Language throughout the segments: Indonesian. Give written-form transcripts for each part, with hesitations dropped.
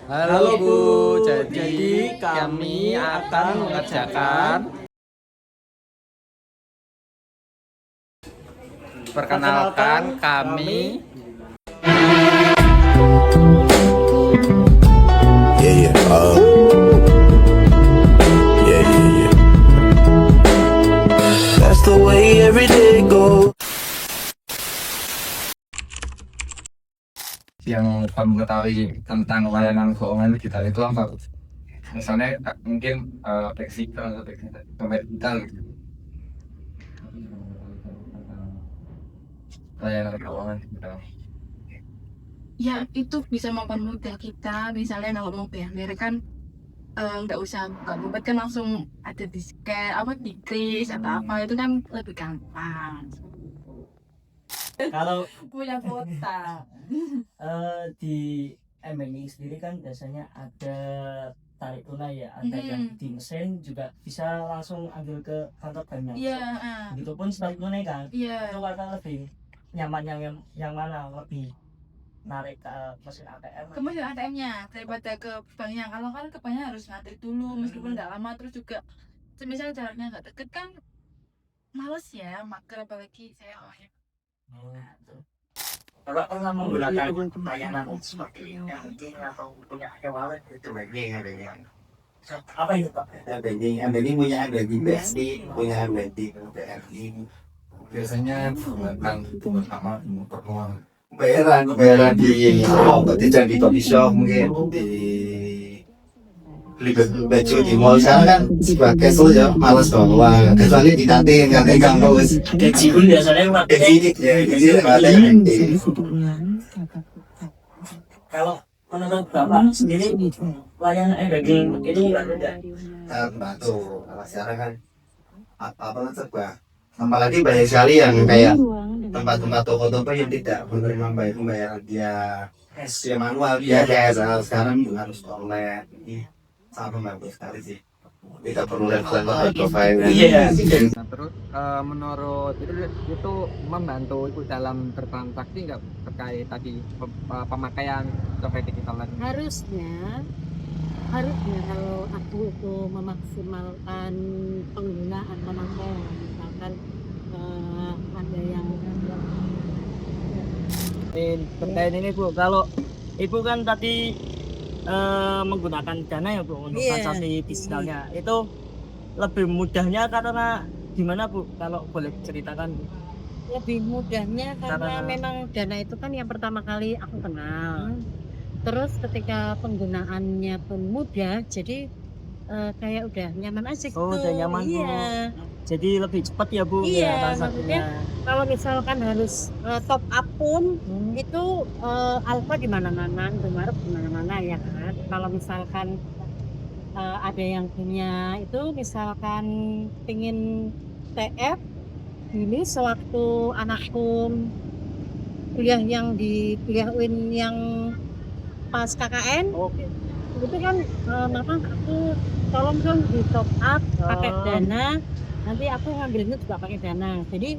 Halo Bu, jadi kami akan mengerjakan perkenalkan kami. Yeah, yeah, yeah, yeah, yeah. That's the way every day goes. Yang kamu ketahui tentang layanan keuangan digital itu apa? Misalnya mungkin fleksibel atau dompet digital gitu. Layanan keuangan digital. Ya itu bisa mempermudah kita, misalnya kalau mau bayar kan nggak usah buka dompet kan langsung ada di scan apa di kris atau apa itu kan lebih gampang. Kalau Punya kuota. di MBNI sendiri kan biasanya ada tarik tunai ya, ada yang di mesin juga bisa langsung ambil ke kantor banknya. Iya. Begitupun tarik tunai kan. Iya. Itu karena lebih nyaman yang mana lebih narik ke mesin ATM. Ke mesin ATM-nya daripada ke banknya. Kalau kan ke banknya harus ngantri dulu meskipun nggak lama, terus juga semisal jaraknya nggak deket kan males ya, mager apalagi saya orangnya. Kalau pernah menggunakan layanan seperti banking atau punya e-wallet itu apa itu Pak? Banking punya banking BSD, punya banking BRI. Biasanya menggunakan itu pertama pertemuan Bayaran di di coffee shop mungkin di beli baju di mall sekarang kan sebagai ya males bawa kecuali di kantin gang terus Gaji pun biasanya gaji ada. Kalau menurut Bapak sendiri layanan e-banking ini Bantu kalau sekarang kan apa serba, apalagi banyak sekali yang kayak tempat-tempat toko-toko yang tidak menerima pembayaran dia manual dia cash. Sekarang juga harus online. Ini sangat membantu sekali sih, tidak perlu level profile. iya. Nah, terus menurut itu membantu itu dalam bertransaksi nggak terkait tadi pemakaian dompet digital tadi? Harusnya kalau aku itu memaksimalkan penggunaan pemakaian, misalkan ada yang Terkait ini Bu, kalau Ibu kan tadi menggunakan dana ya Bu untuk transaksi fiskalnya, itu lebih mudahnya karena gimana Bu, kalau boleh ceritakan? lebih mudahnya karena memang dana itu kan yang pertama kali aku kenal. Terus ketika penggunaannya pun mudah, jadi kayak udah nyaman aja gitu. Oh, udah nyaman Bu. Iya. Jadi lebih cepat ya Bu Iya, ya transaksinya. Kalau misalkan harus top up pun itu Alfa di mana-mana, Indomaret di mana-mana ya kan. Kalau misalkan ada yang punya itu misalkan pingin TF ini sewaktu anakku kuliah yang di kuliah UIN yang pas KKN. Oke. Itu kan mama aku tolong dong di top up pakai dana, nanti aku ngambilnya juga pakai dana, jadi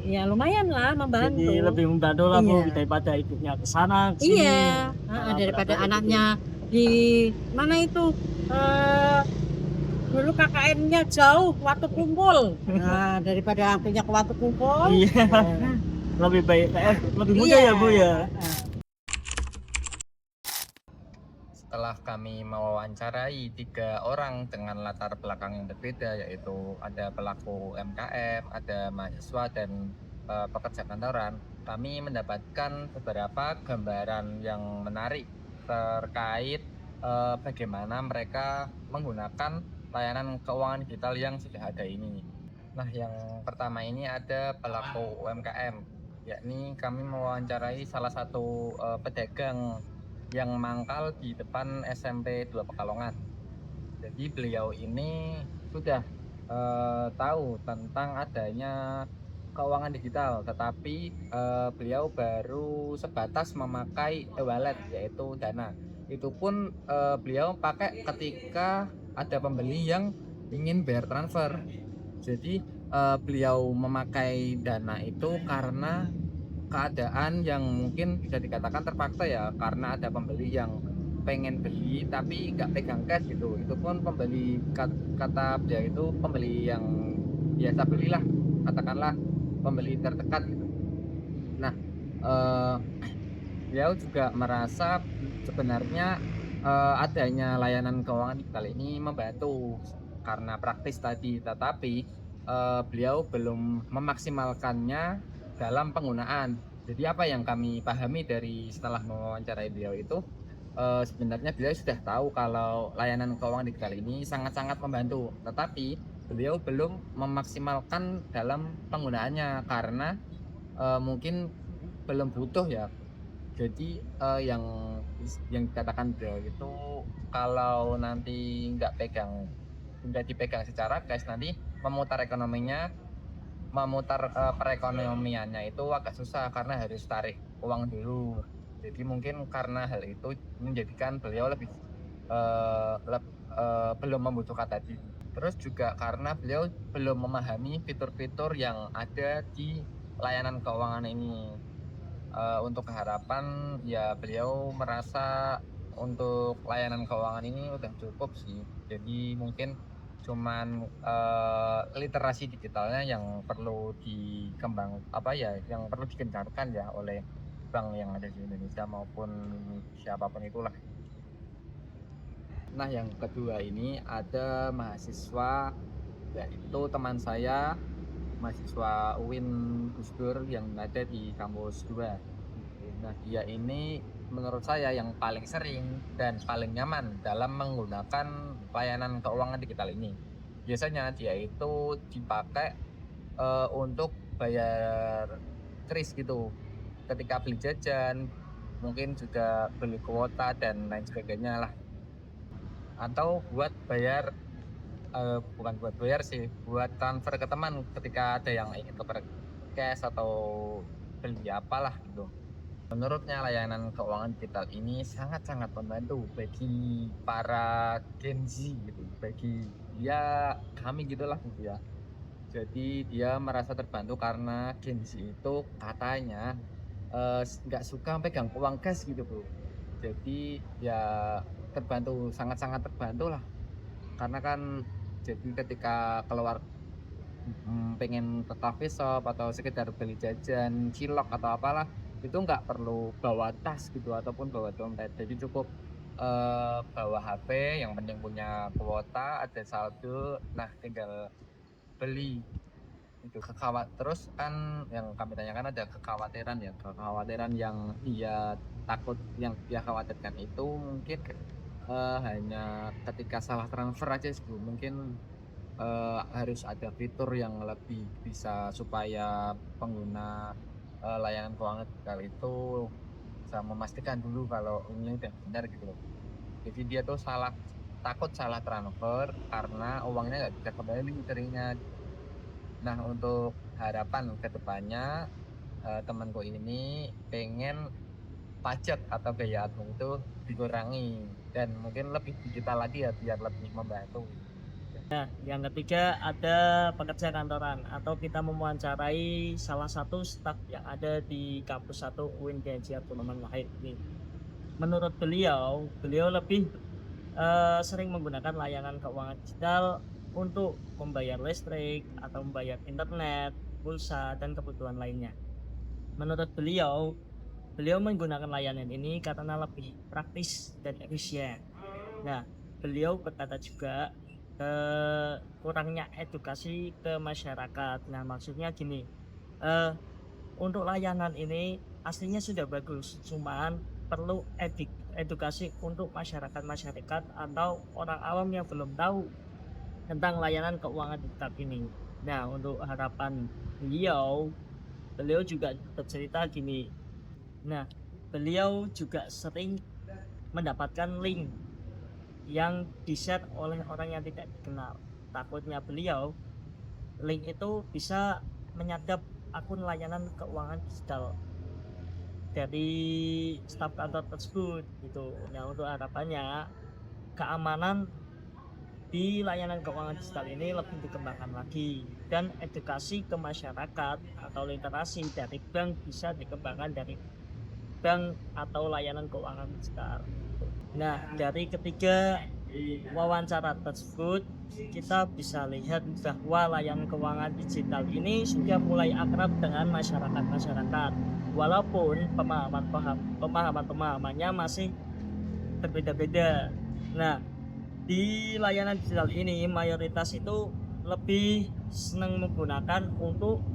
ya lumayan lah membantu. Jadi lebih membantu lah Bu Iya. daripada ibunya ke sana ke sini. Iya, daripada anaknya di mana itu dulu KKN-nya jauh waktu kumpul. Nah, daripada punya waktu kumpul. Iya. Lebih baik lebih mudah ya Bu ya. Setelah kami mewawancarai 3 orang dengan latar belakang yang berbeda, yaitu ada pelaku UMKM, ada mahasiswa, dan pekerja kantoran, kami mendapatkan beberapa gambaran yang menarik terkait bagaimana mereka menggunakan layanan keuangan digital yang sudah ada ini. Nah, yang pertama ini ada pelaku UMKM, yakni kami mewawancarai salah satu pedagang yang mangkal di depan SMP 2 Pekalongan. Jadi beliau ini sudah tahu tentang adanya keuangan digital, tetapi beliau baru sebatas memakai e-wallet yaitu Dana. Itu pun beliau pakai ketika ada pembeli yang ingin bayar transfer. Jadi beliau memakai Dana itu karena keadaan yang mungkin bisa dikatakan terpaksa ya, karena ada pembeli yang pengen beli tapi nggak pegang cash gitu, itu pun pembeli kata beliau itu pembeli yang biasa belilah, katakanlah pembeli terdekat gitu. Nah, eh, beliau juga merasa sebenarnya adanya layanan keuangan digital ini membantu karena praktis tadi, tetapi beliau belum memaksimalkannya dalam penggunaan. Jadi apa yang kami pahami dari setelah mewawancarai beliau itu, sebenarnya beliau sudah tahu kalau layanan keuangan digital ini sangat-sangat membantu, tetapi beliau belum memaksimalkan dalam penggunaannya karena mungkin belum butuh ya. Jadi yang dikatakan beliau itu kalau nanti nggak dipegang secara cash, nanti memutar perekonomiannya itu agak susah karena harus tarik uang dulu. Jadi mungkin karena hal itu menjadikan beliau belum membutuhkan tadi. Terus juga karena beliau belum memahami fitur-fitur yang ada di layanan keuangan ini. Untuk harapan ya beliau merasa untuk layanan keuangan ini udah cukup sih. Jadi mungkin cuman literasi digitalnya yang perlu yang perlu digencarkan ya oleh bank yang ada di Indonesia maupun siapapun itulah. Nah, yang kedua ini ada mahasiswa, yaitu teman saya, mahasiswa UIN Gus Dur yang ada di kampus 2. Nah, dia ini menurut saya yang paling sering dan paling nyaman dalam menggunakan layanan keuangan digital ini. Biasanya dia itu dipakai untuk bayar kris gitu. Ketika beli jajan, mungkin juga beli kuota dan lain sebagainya lah. Atau buat bayar bukan buat bayar sih, buat transfer ke teman ketika ada yang ingin tukar cash atau beli apalah gitu. Menurutnya layanan keuangan digital ini sangat-sangat membantu bagi para Gen Z gitu, bagi kami gitulah gitu ya. Jadi dia merasa terbantu karena Gen Z itu katanya nggak suka pegang uang cash gitu bro. Jadi ya sangat-sangat terbantu lah. Karena kan jadi ketika keluar pengen ke coffee shop atau sekedar beli jajan cilok atau apalah, itu nggak perlu bawa tas gitu ataupun bawa dompet. Jadi cukup bawa HP, yang penting punya kuota, ada saldo, nah tinggal beli itu. Terus kan yang kami tanyakan ada kekhawatiran yang yang dia khawatirkan itu mungkin hanya ketika salah transfer aja sih, mungkin harus ada fitur yang lebih bisa supaya pengguna layanan keuangan digital itu bisa memastikan dulu kalau ini udah benar gitu loh. Jadi dia tuh takut salah transfer karena uangnya nggak bisa kembali darinya. Nah, untuk harapan kedepannya temanku ini pengen pajak atau biaya admin itu dikurangi dan mungkin lebih digital lagi ya biar lebih membantu. Nah, yang ketiga ada pekerja kantoran atau kita mewawancarai salah satu staf yang ada di kampus 1 UIN Kiai Abdurrahman Wahid ini. Menurut beliau lebih sering menggunakan layanan keuangan digital untuk membayar listrik atau membayar internet, pulsa, dan kebutuhan lainnya. Menurut beliau menggunakan layanan ini karena lebih praktis dan efisien. Nah, beliau berkata juga kurangnya edukasi ke masyarakat. Nah, maksudnya gini, untuk layanan ini aslinya sudah bagus, cuman perlu edukasi untuk masyarakat atau orang awam yang belum tahu tentang layanan keuangan digital ini. Nah, untuk harapan beliau juga bercerita gini. Nah, beliau juga sering mendapatkan link yang di-share oleh orang yang tidak dikenal. Takutnya beliau link itu bisa menyadap akun layanan keuangan digital dari staf kantor tersebut gitu. Nah, untuk harapannya keamanan di layanan keuangan digital ini lebih dikembangkan lagi dan edukasi ke masyarakat atau literasi dari bank bisa dikembangkan dari bank atau layanan keuangan digital. Nah, dari ketiga wawancara tersebut kita bisa lihat bahwa layanan keuangan digital ini sudah mulai akrab dengan masyarakat walaupun pemahamannya masih berbeda-beda. Nah, di layanan digital ini mayoritas itu lebih senang menggunakan untuk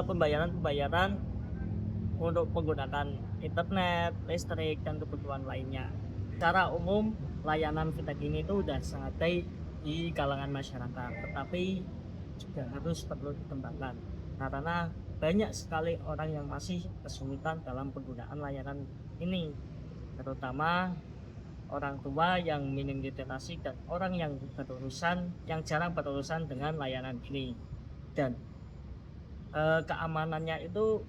pembayaran untuk menggunakan internet, listrik, dan kebutuhan lainnya. Secara umum layanan fintech ini itu udah sangat baik di kalangan masyarakat, tetapi juga harus perlu dikembangkan karena banyak sekali orang yang masih kesulitan dalam penggunaan layanan ini, terutama orang tua yang minim literasi dan orang yang jarang berurusan dengan layanan ini. Dan keamanannya itu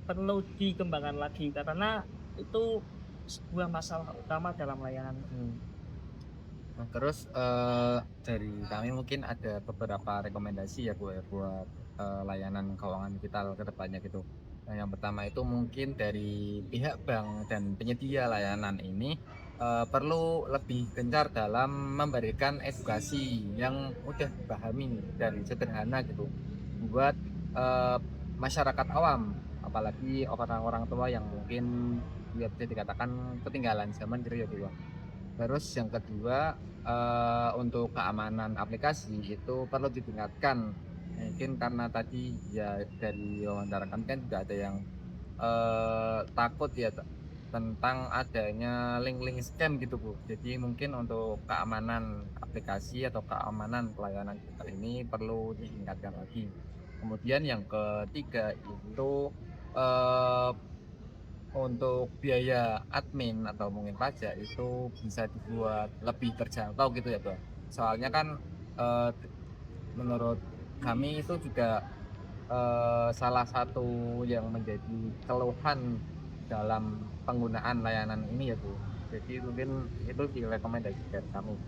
perlu dikembangkan lagi karena itu sebuah masalah utama dalam layanan ini. Nah, terus dari kami mungkin ada beberapa rekomendasi ya buat layanan keuangan digital ke depannya gitu. Nah, yang pertama itu mungkin dari pihak bank dan penyedia layanan ini perlu lebih gencar dalam memberikan edukasi yang mudah dipahami dan sederhana gitu buat masyarakat awam, apalagi orang-orang tua yang mungkin ya bisa dikatakan ketinggalan zaman gitu ya Bu. Terus yang kedua untuk keamanan aplikasi itu perlu ditingkatkan. Mungkin karena tadi ya dari wawancara kami kan juga ada yang takut ya tentang adanya link-link scam gitu Bu. Jadi mungkin untuk keamanan aplikasi atau keamanan pelayanan digital ini perlu ditingkatkan lagi. Kemudian yang ketiga itu eh, untuk biaya admin atau mungkin pajak itu bisa dibuat lebih terjangkau gitu ya Bang. Soalnya kan eh, menurut kami itu juga salah satu yang menjadi keluhan dalam penggunaan layanan ini ya Bu. Jadi mungkin itu direkomendasi dari kami.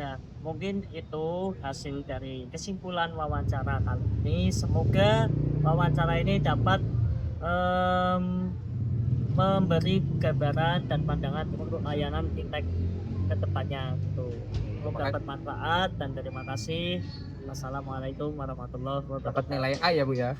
Nah, mungkin itu hasil dari kesimpulan wawancara kali ini. Semoga wawancara ini dapat memberi gambaran dan pandangan untuk layanan fintech ke depannya gitu. Semoga bermanfaat dan terima kasih. Wassalamualaikum warahmatullahi Dapat wabarakatuh. nilai A ya Bu ya.